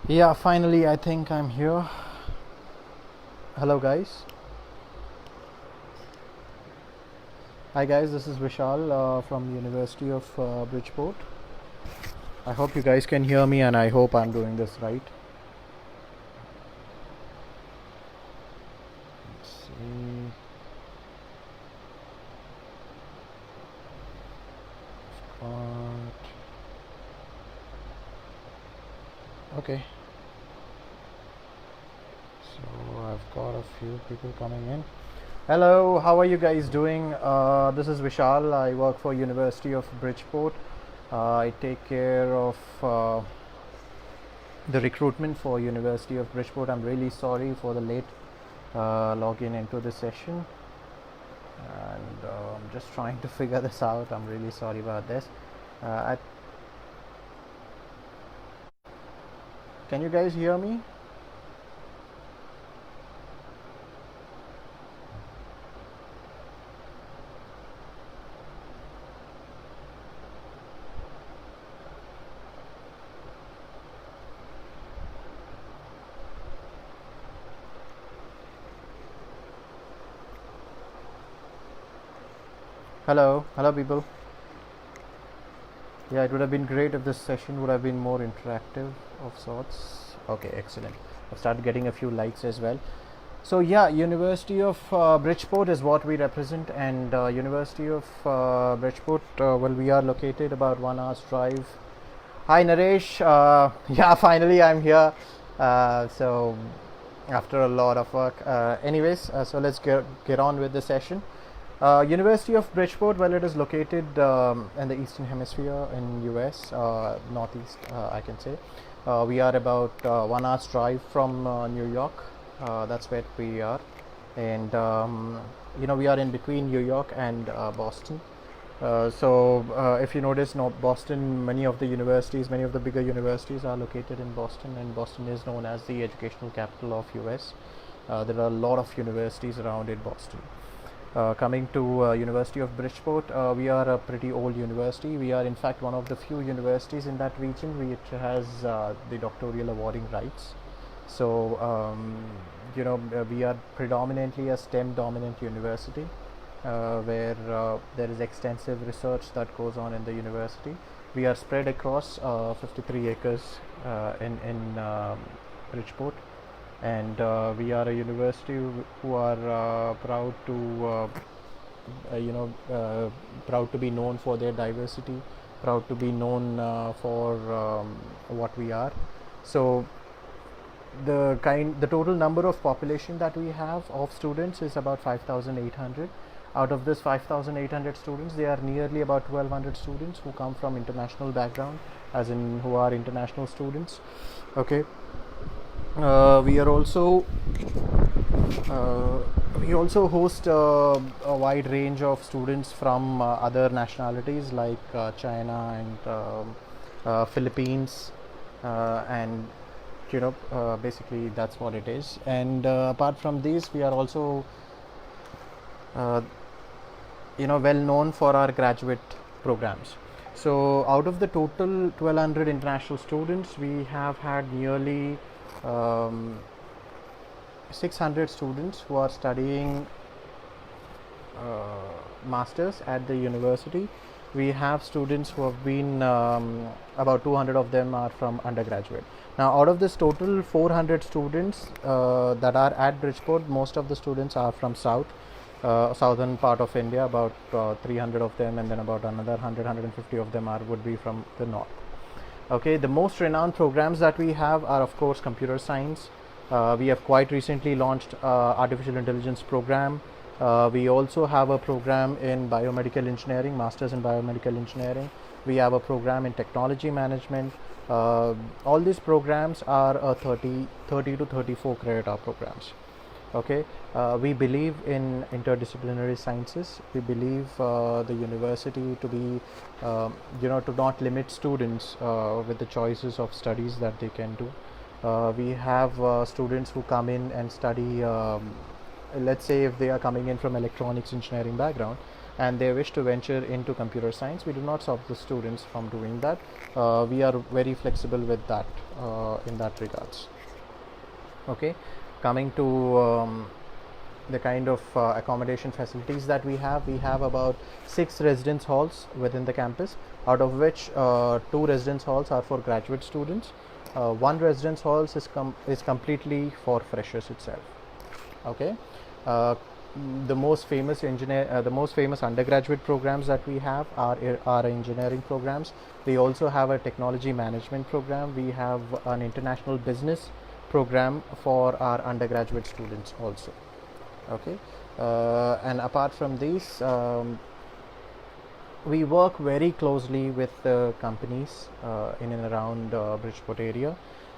Yeah, finally, I think I'm here. Hello, guys. Hi, guys. This is Vishal from the University of Bridgeport. I hope you guys can hear me, and I hope I'm doing this right. Let's see. Okay. So I've got a few people coming in. Hello, how are you guys doing? This is Vishal. I work for University of Bridgeport. I take care of the recruitment for University of Bridgeport. I'm really sorry for the late login into the session, and I'm just trying to figure this out. I'm really sorry about this. Can you guys hear me? Hello people. Yeah, it would have been great if this session would have been more interactive of sorts. Okay, excellent. I've started getting a few likes as well. So yeah, University of Bridgeport is what we represent, and University of Bridgeport, well, we are located about 1 hour's drive. Hi Naresh, yeah, finally I'm here. So after a lot of work, so let's get on with the session. University of Bridgeport, well, it is located in the Eastern Hemisphere in US, Northeast, I can say. We are about 1 hour's drive from New York. That's where we are, and we are in between New York and Boston. If you notice, Boston, many of the bigger universities are located in Boston, and Boston is known as the educational capital of US. There are a lot of universities around in Boston. Coming to University of Bridgeport, we are a pretty old university. We are in fact one of the few universities in that region which has the doctoral awarding rights. So we are predominantly a STEM dominant university, where there is extensive research that goes on in the university. We are spread across 53 acres in Bridgeport, and we are a university who are proud to be known for their diversity, proud to be known for what we are. So the total number of population that we have of students is about 5,800. Out of this 5,800 students, there are nearly about 1,200 students who come from international background, as in who are international students. Okay. We also host a wide range of students from other nationalities like China and Philippines, and basically that's what it is. And apart from these, we are also well known for our graduate programs. So out of the total 1,200 international students, we have had nearly 600 students who are studying masters at the university. We have students who have been about 200 of them are from undergraduate. Now out of this total 400 students that are at Bridgeport, most of the students are from southern part of India, about 300 of them, and then about another 150 of them would be from the north. Okay, the most renowned programs that we have are of course computer science. We have quite recently launched artificial intelligence program. We also have a program in biomedical engineering, masters in biomedical engineering. We have a program in technology management. All these programs are 30 to 34 credit hour programs. Okay, we believe in interdisciplinary sciences. We believe the university to be to not limit students with the choices of studies that they can do. We have students who come in and study, let's say if they are coming in from electronics engineering background, and they wish to venture into computer science, we do not stop the students from doing that. We are very flexible with that in that regards. Okay, coming to the kind of accommodation facilities that we have about 6 residence halls within the campus, out of which 2 residence halls are for graduate students. 1 residence hall is completely for freshers itself. Okay, the most famous undergraduate programs that we have are engineering programs. We also have a technology management program. We have an international business program for our undergraduate students also. Okay, and apart from these, we work very closely with the companies in and around Bridgeport area.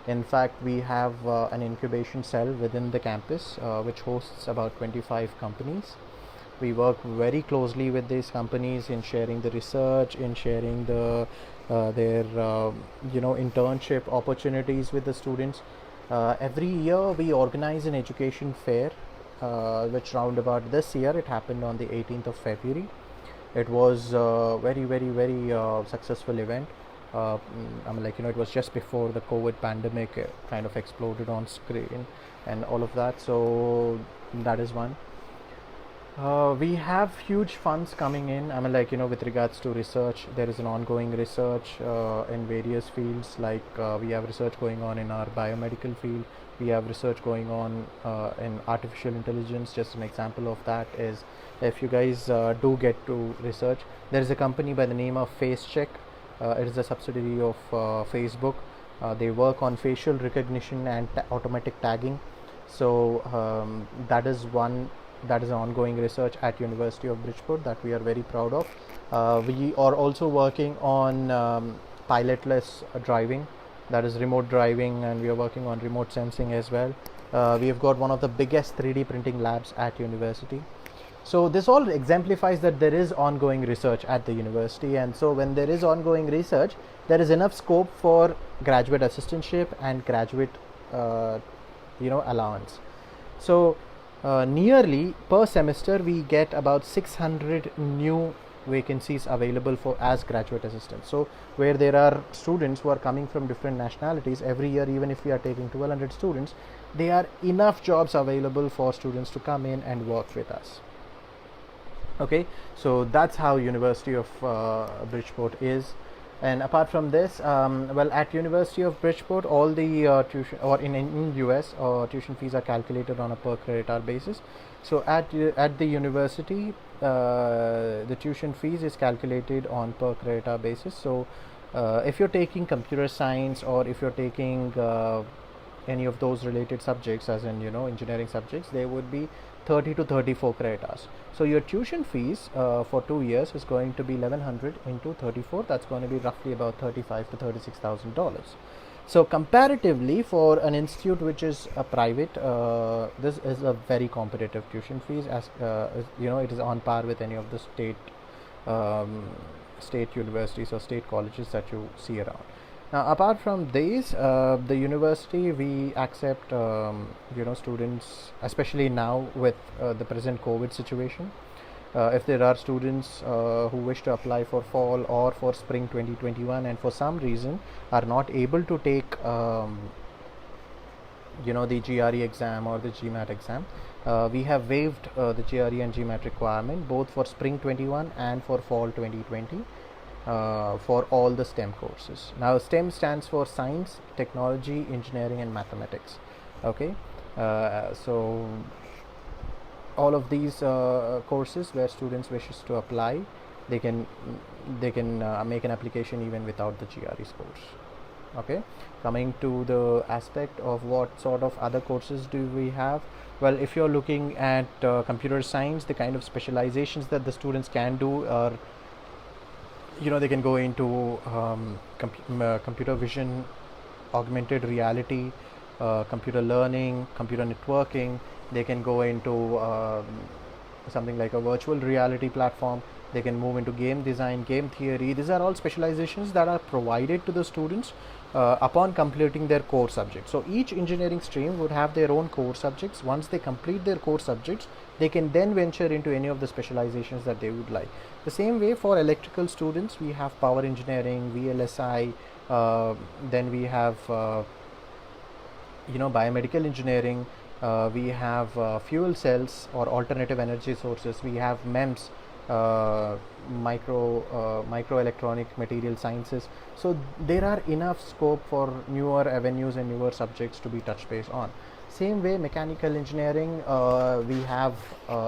In fact, we have an incubation cell within the campus which hosts about 25 companies. We work very closely with these companies in sharing the research, in sharing their internship opportunities with the students. Every year we organize an education fair, which roundabout this year it happened on the 18th of February. It was a very successful event. It was just before the COVID pandemic kind of exploded on screen and all of that. So that is one. We have huge funds coming in. With regards to research, there is an ongoing research in various fields. We have research going on in our biomedical field. We have research going on in artificial intelligence. Just an example of that is, if you guys do get to research, there is a company by the name of 𝗖𝗹𝗃. It is a subsidiary of Facebook. They work on facial recognition and automatic tagging. So that is an ongoing research at University of Bridgeport that we are very proud of. We are also working on pilotless driving, that is remote driving, and we are working on remote sensing as well. We have got one of the biggest 3D printing labs at university. So this all exemplifies that there is ongoing research at the university, and so when there is ongoing research, there is enough scope for graduate assistantship and graduate allowance. So nearly per semester we get about 600 new vacancies available for as graduate assistants. So where there are students who are coming from different nationalities every year, even if we are taking 1200 students, there are enough jobs available for students to come in and work with us. Okay, so that's how University of Bridgeport is. And apart from this, at University of Bridgeport, all the tuition, or in US, tuition fees are calculated on a per credit hour basis. So at the university, the tuition fees is calculated on per credit hour basis. So if you're taking computer science, or if you're taking any of those related subjects, as in engineering subjects, they would be 30 to 34 credit hours. So your tuition fees for 2 years is going to be 1100 into 34. That's going to be roughly about $35,000 to $36,000. So comparatively, for an institute which is a private, this is a very competitive tuition fees, as it is on par with any of the state universities or state colleges that you see around. Now, apart from these, the university, we accept students, especially now with the present COVID situation. If there are students who wish to apply for fall or for spring 2021 and for some reason are not able to take the GRE exam or the GMAT exam, we have waived the GRE and GMAT requirement both for spring 21 and for fall 2020. For all the STEM courses. Now, STEM stands for science, technology, engineering and mathematics. Okay, so all of these courses where students wishes to apply, they can make an application even without the GRE scores. Okay, coming to the aspect of what sort of other courses do we have. Well, if you're looking at computer science, the kind of specializations that the students can do are, they can go into computer vision, augmented reality, computer learning, computer networking. They can go into something like a virtual reality platform. They can move into game design, game theory. These are all specializations that are provided to the students upon completing their core subjects. So each engineering stream would have their own core subjects. Once they complete their core subjects, they can then venture into any of the specializations that they would like. The same way for electrical students, we have power engineering, VLSI, then we have biomedical engineering, we have fuel cells or alternative energy sources, we have MEMS, microelectronic material sciences. So there are enough scope for newer avenues and newer subjects to be touch base on. Same way, mechanical engineering, we have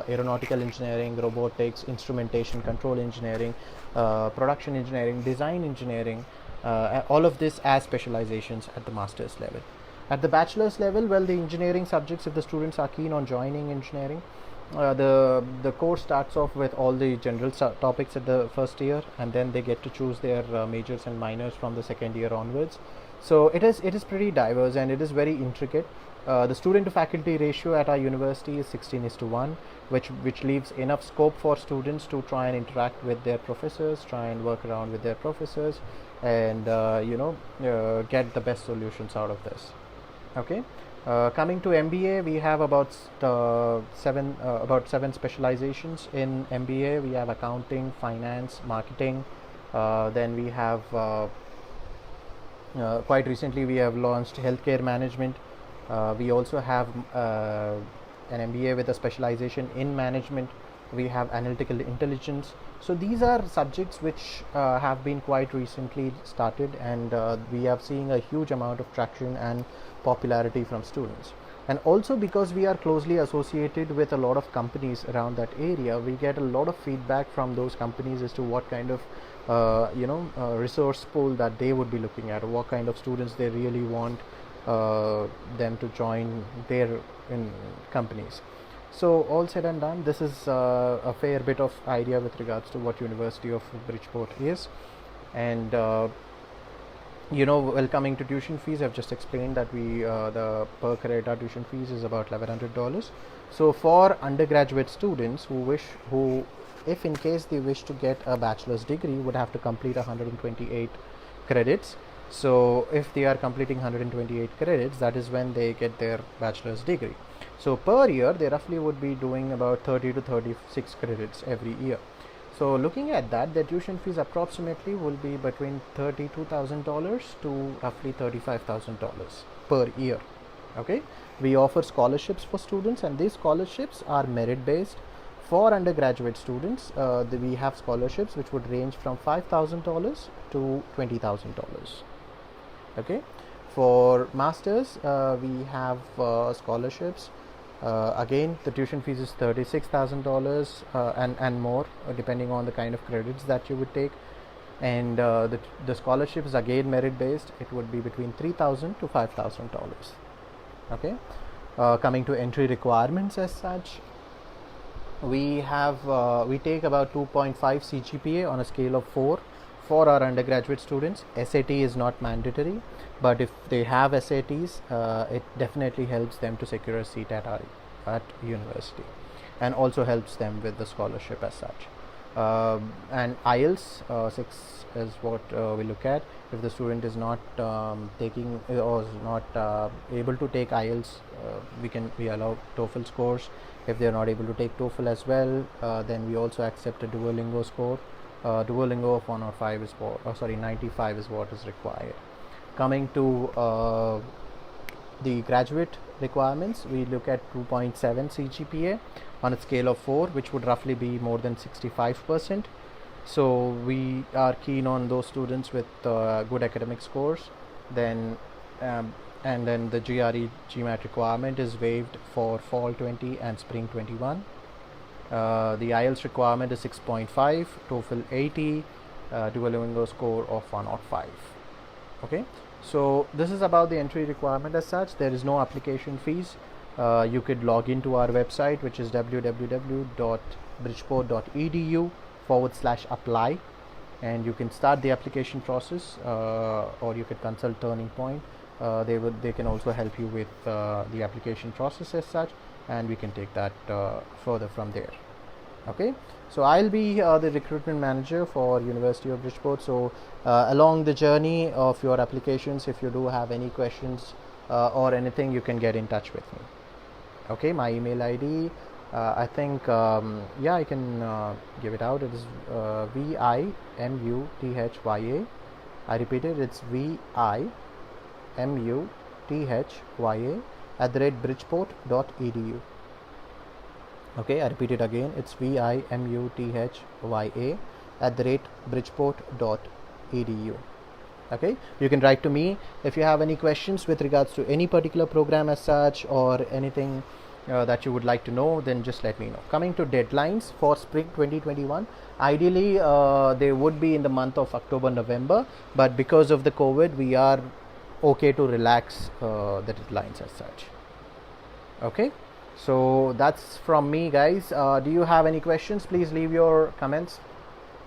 aeronautical engineering, robotics, instrumentation, control engineering, production engineering, design engineering, all of this as specializations at the master's level. At the bachelor's level, well, the engineering subjects, if the students are keen on joining engineering, the course starts off with all the general topics at the first year, and then they get to choose their majors and minors from the second year onwards. So it is pretty diverse and it is very intricate. The student to faculty ratio at our university is 16:1, which leaves enough scope for students to try and interact with their professors, try and work around with their professors, and get the best solutions out of this. Okay. Coming to MBA, we have about seven specializations in MBA. We have accounting, finance, marketing. Then we have quite recently we have launched healthcare management. We also have an MBA with a specialization in management. We have analytical intelligence. So these are subjects which have been quite recently started, and we are seeing a huge amount of traction and popularity from students. And also because we are closely associated with a lot of companies around that area, we get a lot of feedback from those companies as to what kind of resource pool that they would be looking at, or what kind of students they really want them to join their companies. So all said and done, this is a fair bit of idea with regards to what University of Bridgeport is. And coming to tuition fees, I've just explained that the per credit hour tuition fees is about $1,100. So for undergraduate students who if in case they wish to get a bachelor's degree, would have to complete 128 credits. So if they are completing 128 credits, that is when they get their bachelor's degree. So per year, they roughly would be doing about 30 to 36 credits every year. So looking at that, the tuition fees approximately will be between $32,000 to roughly $35,000 per year. Okay, we offer scholarships for students, and these scholarships are merit based. For undergraduate students, we have scholarships which would range from $5,000 to $20,000. Okay, for masters, we have scholarships. Again, the tuition fees is $36,000 and more, depending on the kind of credits that you would take. And the scholarship is again merit based. It would be between $3,000 to $5,000. Okay, coming to entry requirements as such, we take about 2.5 CGPA on a scale of 4 for our undergraduate students. SAT is not mandatory, but if they have SATs, it definitely helps them to secure a seat at university, and also helps them with the scholarship as such. And IELTS 6 is what we look at. If the student is not taking or is not able to take IELTS, we allow TOEFL scores. If they are not able to take TOEFL as well, then we also accept a Duolingo score. Duolingo of 105 is 95 is what is required. Coming to the graduate requirements, we look at 2.7 CGPA on a scale of 4, which would roughly be more than 65%. So we are keen on those students with good academic scores. Then and then the GRE GMAT requirement is waived for fall 20 and spring 21. The IELTS requirement is 6.5, TOEFL 80, Duolingo score of 105. Okay, so this is about the entry requirement as such. There is no application fees. You could log into our website, which is www.bridgeport.edu/apply, and you can start the application process, or you could consult Turning Point. They can also help you with the application process as such, and we can take that further from there. Okay, so I'll be the recruitment manager for University of Bridgeport. So along the journey of your applications, if you do have any questions or anything, you can get in touch with me. Okay, my email ID, I think, yeah, I can give it out. It is 𝗖𝗹𝗹𝗶𝗴. I repeat it, it's 𝗖𝗹𝗹𝗶𝗴 @bridgeport.edu. Okay, I repeat it again, it's 𝗖𝗹𝗹𝗶𝗴@bridgeport.edu. Okay, you can write to me if you have any questions with regards to any particular program as such, or anything that you would like to know, then just let me know. Coming to deadlines for spring 2021, ideally they would be in the month of October, November, but because of the COVID, we are okay to relax the deadlines as such. Okay, so that's from me, guys. Do you have any questions? Please leave your comments,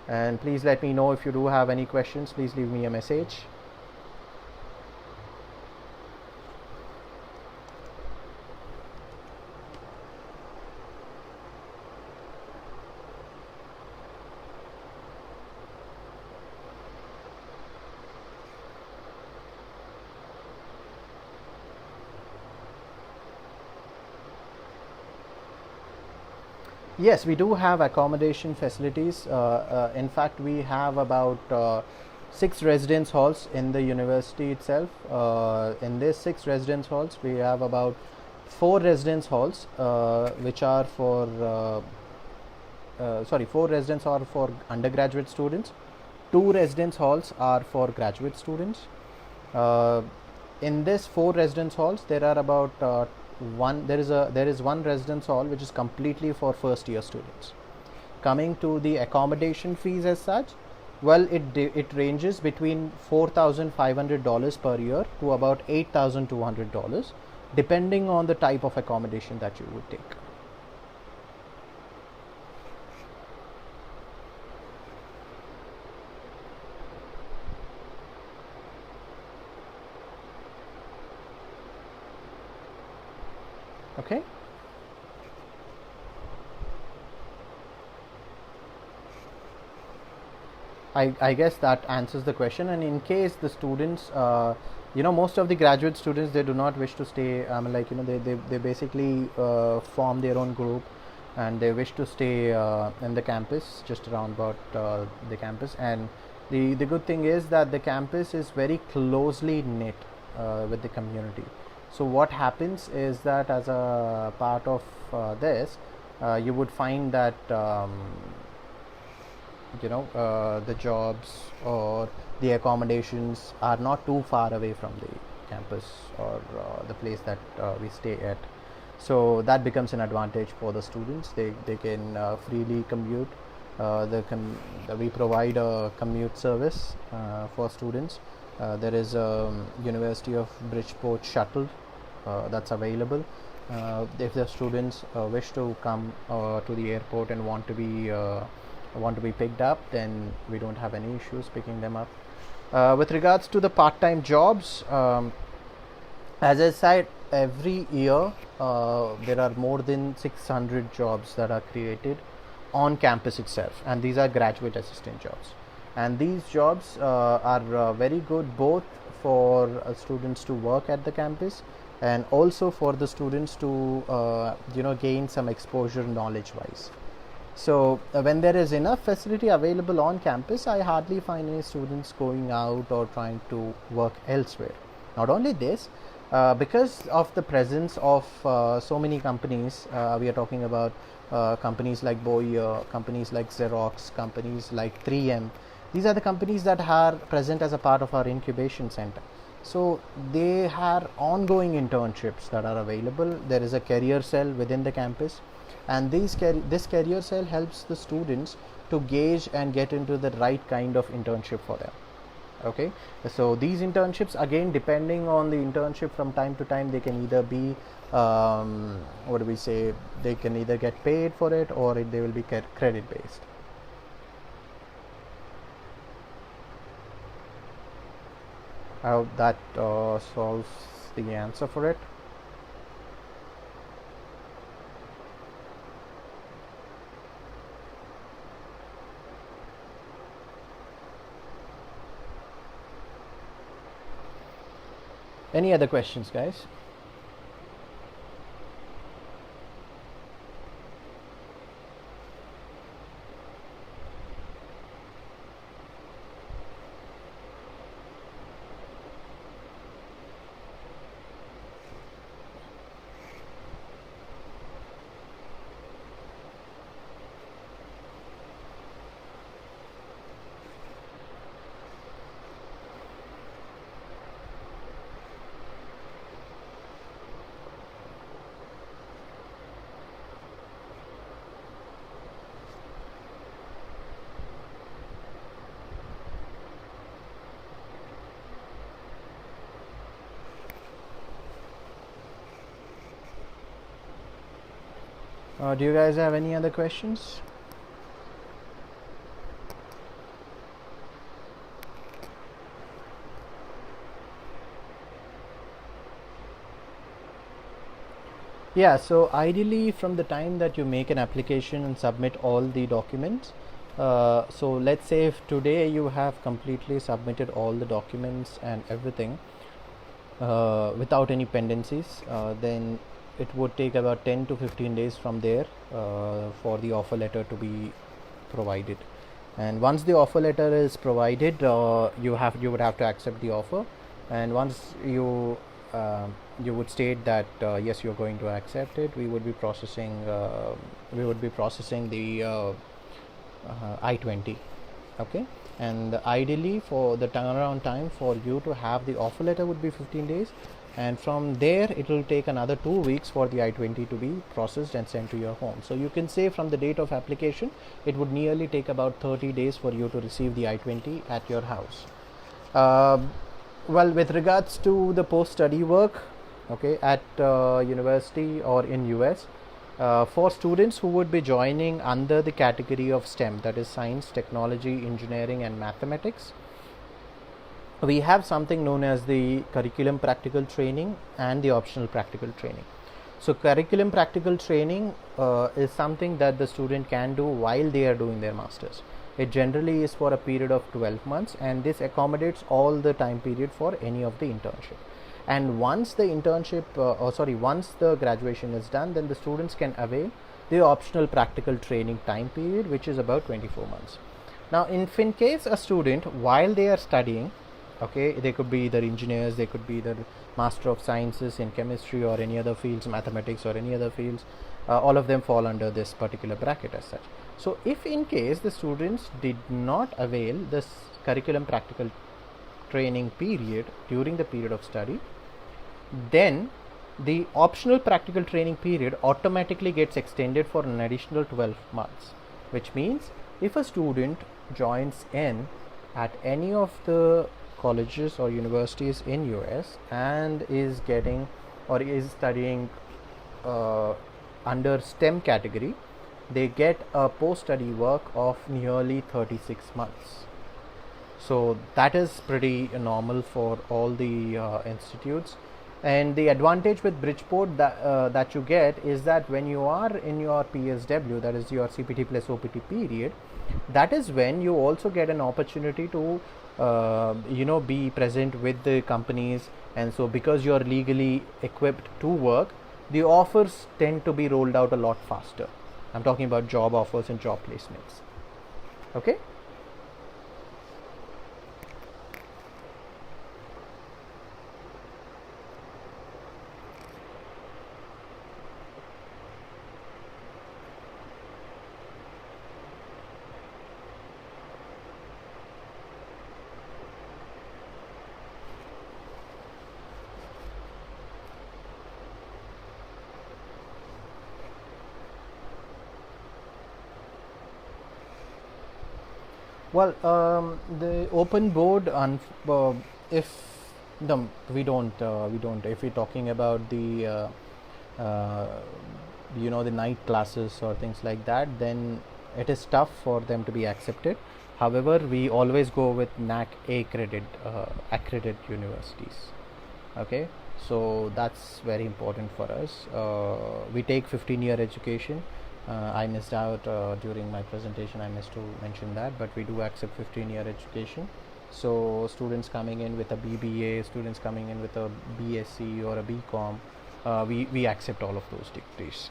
and please let me know if you do have any questions. Please leave me a message. Yes, we do have accommodation facilities. In fact, we have about 6 residence halls in the university itself. In these 6 residence halls, we have about 4 residence halls, which are for 4 residence are for undergraduate students. 2 residence halls are for graduate students. In this 4 residence halls, there are about there is one residence hall which is completely for first year students. Coming to the accommodation fees as such, well, it ranges between $4,500 per year to about $8,200, depending on the type of accommodation that you would take. Okay. I guess that answers the question. And in case the students, most of the graduate students, they do not wish to stay, they basically form their own group, and they wish to stay in the campus, just around about the campus. And the good thing is that the campus is very closely knit with the community. So what happens is that as a part of this, you would find that the jobs or the accommodations are not too far away from the campus or the place that we stay at. So that becomes an advantage for the students. They can freely commute. We provide a commute service for students. There is a University of Bridgeport shuttle that's available. If the students wish to come to the airport and want to be picked up, then we don't have any issues picking them up. With regards to the part-time jobs, as I said, every year there are more than 600 jobs that are created on campus itself, and these are graduate assistant jobs. And these jobs are very good both for students to work at the campus, and also for the students to gain some exposure knowledge wise. So when there is enough facility available on campus, I hardly find any students going out or trying to work elsewhere. Not only this, because of the presence of so many companies, we are talking about companies like 𝗙𝗲𝗲, companies like Xerox, companies like 3M. These are the companies that are present as a part of our incubation center. So they have ongoing internships that are available. There is a career cell within the campus, and this career cell helps the students to gauge and get into the right kind of internship for them. Okay, so these internships, again, depending on the internship, from time to time they can either be they can either get paid for it, or they will be credit based. I hope that solves the answer for it. Any other questions, guys? Do you guys have any other questions? Yeah, so ideally from the time that you make an application and submit all the documents, so let's say if today you have completely submitted all the documents and everything without any pendencies, then it would take about 10 to 15 days from there for the offer letter to be provided. And once the offer letter is provided, you would have to accept the offer. And once you would state that yes, you're going to accept it, we would be processing the I-20. Okay, and ideally for the turnaround time for you to have the offer letter would be 15 days, and from there it will take another 2 weeks for the I-20 to be processed and sent to your home. So you can say from the date of application it would nearly take about 30 days for you to receive the I-20 at your house. Well, with regards to the post-study work, okay, at university or in US, for students who would be joining under the category of STEM, that is science, technology, engineering and mathematics, we have something known as the curriculum practical training and the optional practical training. So curriculum practical training is something that the student can do while they are doing their masters. It generally is for a period of 12 months, and this accommodates all the time period for any of the internship. And once the internship once the graduation is done, then the students can avail the optional practical training time period, which is about 24 months. Now in case a student while they are studying, okay, they could be either engineers, they could be the master of sciences in chemistry or any other fields, mathematics or any other fields, all of them fall under this particular bracket as such. So if in case the students did not avail this curriculum practical training period during the period of study, then the optional practical training period automatically gets extended for an additional 12 months, which means if a student joins in at any of the colleges or universities in US and is getting or is studying under STEM category, they get a post-study work of nearly 36 months. So that is pretty normal for all the institutes. And the advantage with Bridgeport that you get is that when you are in your PSW, that is your CPT plus OPT period, that is when you also get an opportunity to be present with the companies. And so because you are legally equipped to work, the offers tend to be rolled out a lot faster. I'm talking about job offers and job placements. Okay. Well, the open board, if no, we don't. If we're talking about the the night classes or things like that, then it is tough for them to be accepted. However, we always go with NAC accredited universities. Okay, so that's very important for us. We take 15-year education. I missed out during my presentation, I missed to mention that, but we do accept 15-year education. So students coming in with a BBA, students coming in with a BSc or a BCom, we accept all of those degrees.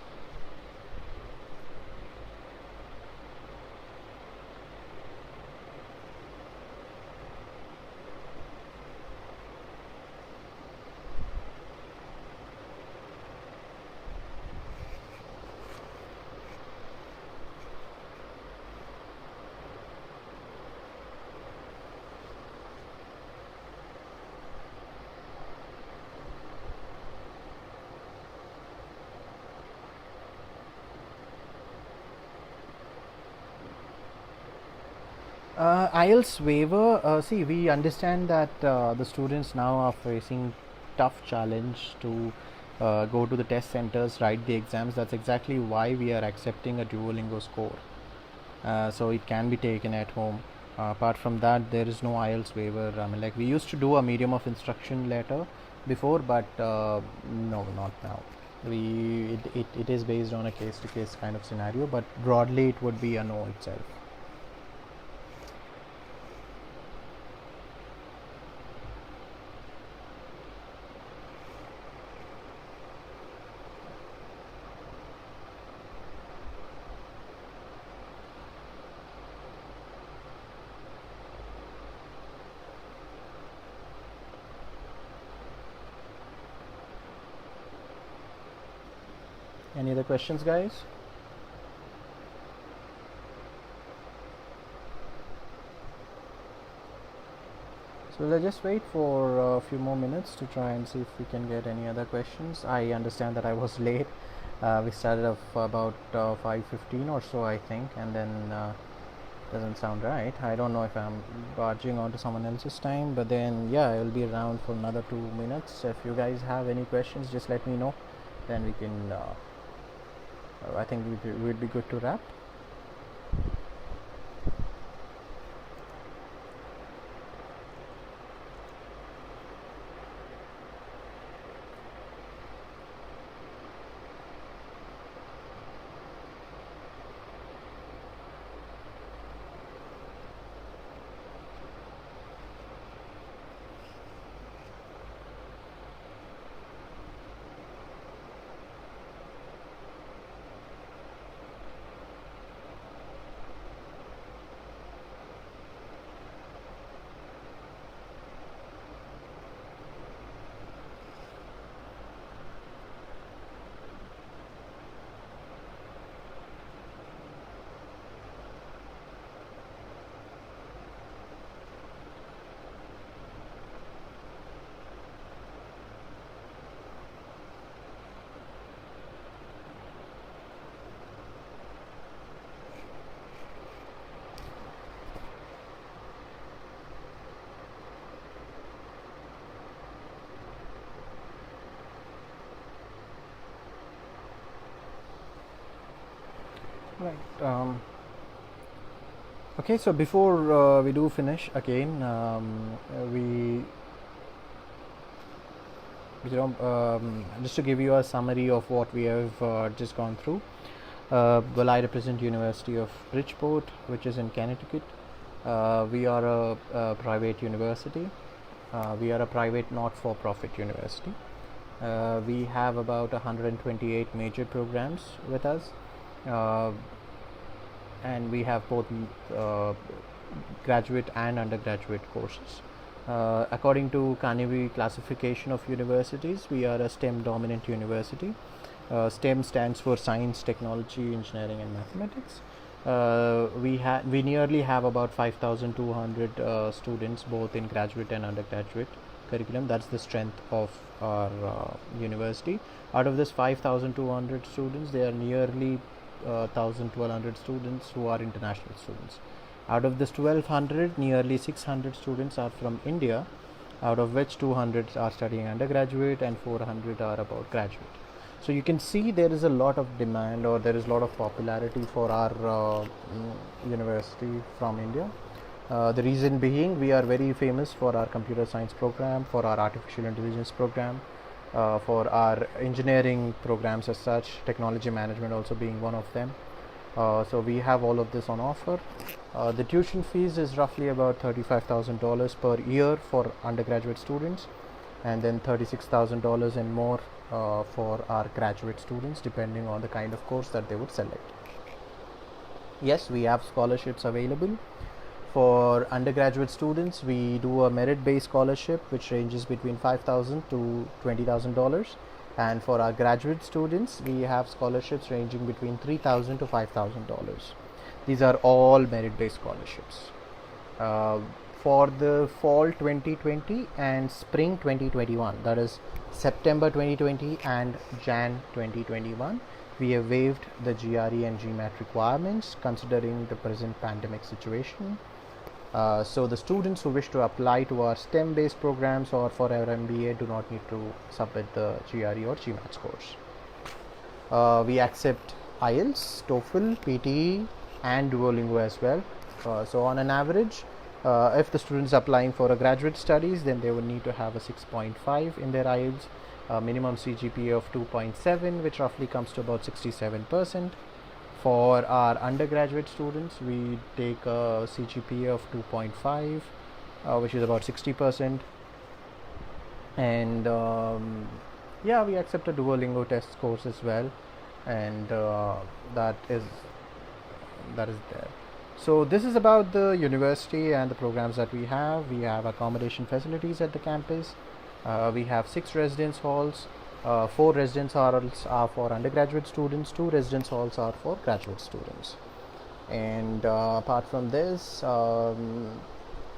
Ielts waiver, see, we understand that the students now are facing tough challenge to go to the test centers, write the exams. That's exactly why we are accepting a Duolingo score. So it can be taken at home. Apart from that, there is no Ielts waiver. I mean, like, we used to do a medium of instruction letter before, but no, not now. It is based on a case to case kind of scenario, but broadly it would be a no itself. Any other questions, guys? So let's just wait for a few more minutes to try and see if we can get any other questions. I understand that I was late. We started off about 5:15 or so, I think, and then doesn't sound right. I don't know if I'm barging onto someone else's time, but then yeah, I will be around for another 2 minutes. If you guys have any questions, just let me know. Then we can. I think we'd be good to wrap. Right. Okay, so before we do finish again, we just to give you a summary of what we have just gone through. Well, I represent University of Bridgeport, which is in Connecticut. We are a private university. We are a private not-for-profit university. We have about 128 major programs with us. And we have both graduate and undergraduate courses. According to Carnegie classification of universities, we are a STEM dominant university. STEM stands for science, technology, engineering and mathematics. We nearly have about 5,200 students both in graduate and undergraduate curriculum. That's the strength of our university. Out of this 5,200 students, there are nearly 1,200 students who are international students. Out of this 1,200, nearly 600 students are from India, out of which 200 are studying undergraduate and 400 are about graduate. So you can see there is a lot of demand, or there is a lot of popularity for our university from India. The reason being, we are very famous for our computer science program, for our artificial intelligence program, for our engineering programs as such, technology management also being one of them. So we have all of this on offer. The tuition fees is roughly about $35,000 per year for undergraduate students, and then $36,000 and more for our graduate students, depending on the kind of course that they would select. Yes, we have scholarships available. For undergraduate students, we do a merit-based scholarship which ranges between $5,000 to $20,000, and for our graduate students, we have scholarships ranging between $3,000 to $5,000. These are all merit-based scholarships. For the fall 2020 and spring 2021, that is September 2020 and Jan 2021, we have waived the GRE and GMAT requirements considering the present pandemic situation. So the students who wish to apply to our STEM-based programs or for our MBA do not need to submit the GRE or GMAT scores. We accept IELTS, TOEFL, PTE and Duolingo as well. So on an average, if the student is applying for a graduate studies, then they would need to have a 6.5 in their IELTS, a minimum CGPA of 2.7, which roughly comes to about 67%. For our undergraduate students, we take a CGPA of 2.5, which is about 60%. And yeah, we accept a Duolingo test course as well, and that is there. So this is about the university and the programs that we have. We have accommodation facilities at the campus. We have 6 residence halls. 4 residence halls are for undergraduate students, 2 residence halls are for graduate students. And apart from this,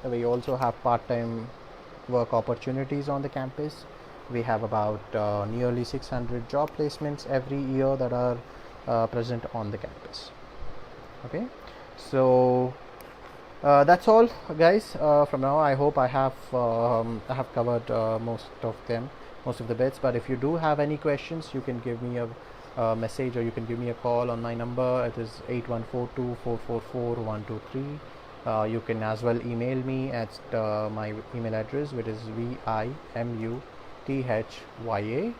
we also have part-time work opportunities on the campus. We have about nearly 600 job placements every year that are present on the campus. Okay, so that's all, guys. From now, I hope I have covered most of the bits. But if you do have any questions, you can give me a message or you can give me a call on my number. It is 8142444123. You can as well email me at my email address, which is 𝗖𝗹𝗹𝗶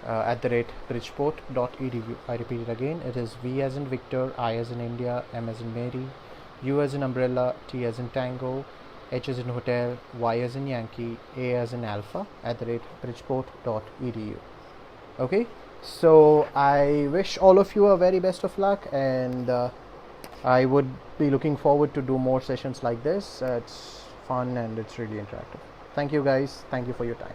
@bridgeport.edu. I repeat it again. It is V as in Victor, I as in India, M as in Mary, U as in Umbrella, T as in Tango, H as in Hotel, Y as in Yankee, A as in Alpha @bridgeport.edu. Okay, so I wish all of you a very best of luck, and I would be looking forward to do more sessions like this. It's fun and it's really interactive. Thank you, guys. Thank you for your time.